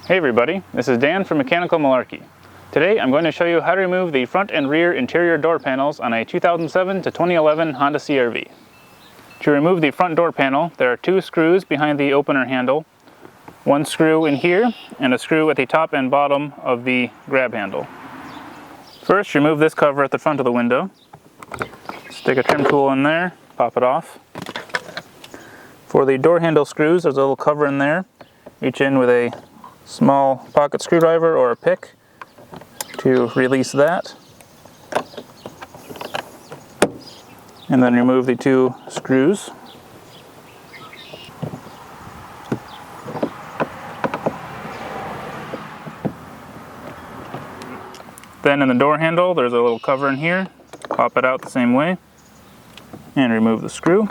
Hey everybody, this is Dan from Mechanical Malarkey. Today I'm going to show you how to remove the front and rear interior door panels on a 2007 to 2011 Honda CR-V. To remove the front door panel, there are two screws behind the opener handle, one screw in here, and a screw at the top and bottom of the grab handle. First, remove this cover at the front of the window. Stick a trim tool in there, pop it off. For the door handle screws, there's a little cover in there. Reach in with a small pocket screwdriver or a pick to release that. And then remove the two screws. Then in the door handle, there's a little cover in here. Pop it out the same way and remove the screw.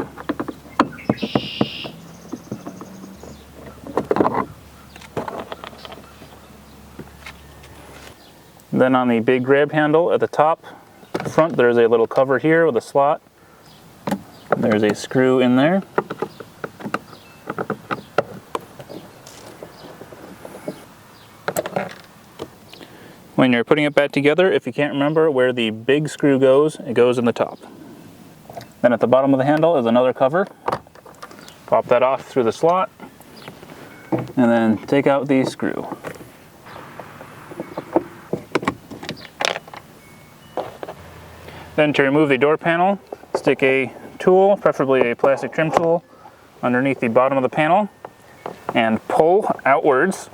Then on the big grab handle at the top front, there's a little cover here with a slot. There's a screw in there. When you're putting it back together, if you can't remember where the big screw goes, it goes in the top. Then at the bottom of the handle is another cover. Pop that off through the slot and then take out the screw. Then to remove the door panel, stick a tool, preferably a plastic trim tool, underneath the bottom of the panel and pull outwards.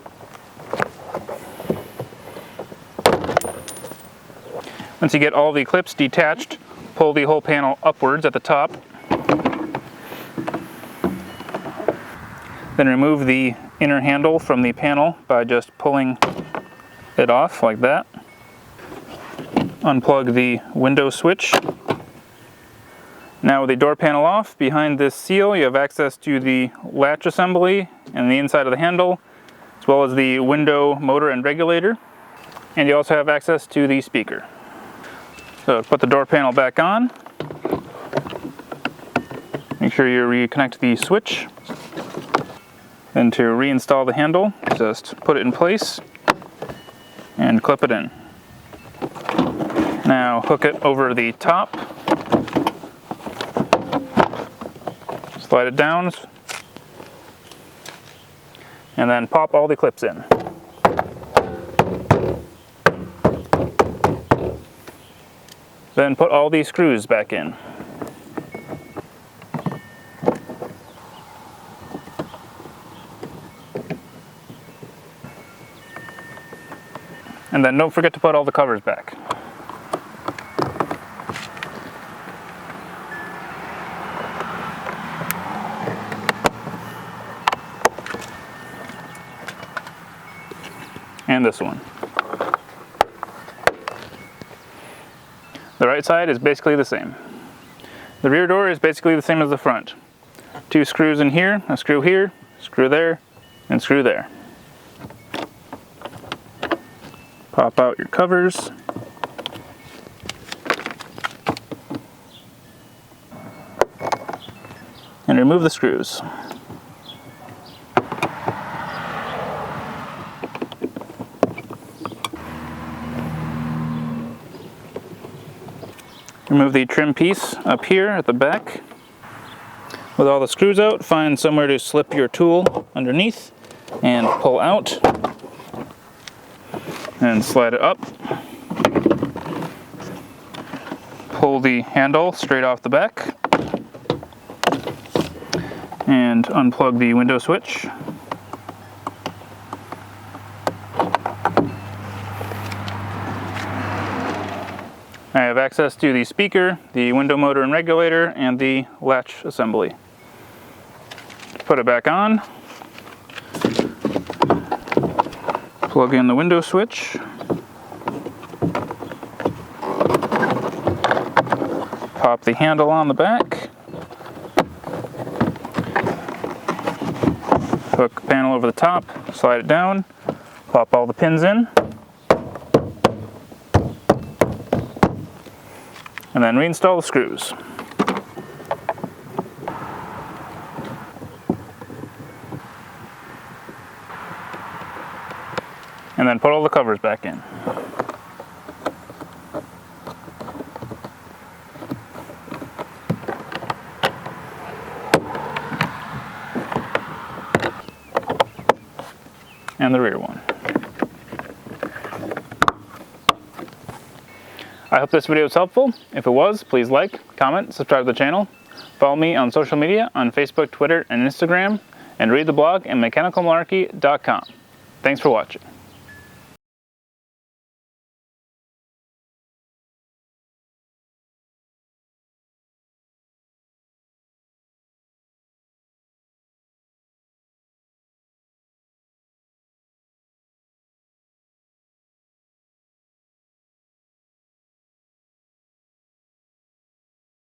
Once you get all the clips detached, pull the whole panel upwards at the top. Then remove the inner handle from the panel by just pulling it off like that. Unplug the window switch. Now with the door panel off, behind this seal you have access to the latch assembly and the inside of the handle, as well as the window motor and regulator. And you also have access to the speaker. So put the door panel back on. Make sure you reconnect the switch. Then to reinstall the handle, just put it in place and clip it in. Now hook it over the top, slide it down, and then pop all the clips in. Then put all these screws back in. And then don't forget to put all the covers back. And this one. The right side is basically the same. The rear door is basically the same as the front. Two screws in here, a screw here, screw there, and screw there. Pop out your covers. And remove the screws. Remove the trim piece up here at the back. With all the screws out, find somewhere to slip your tool underneath and pull out. And slide it up. Pull the handle straight off the back. And unplug the window switch. I have access to the speaker, the window motor and regulator, and the latch assembly. Put it back on. Plug in the window switch. Pop the handle on the back. Hook the panel over the top, slide it down, pop all the pins in. And then reinstall the screws. And then put all the covers back in. And the rear one. I hope this video was helpful. If it was, please like, comment, subscribe to the channel. Follow me on social media on Facebook, Twitter, and Instagram, and read the blog at mechanicalmalarkey.com. Thanks for watching.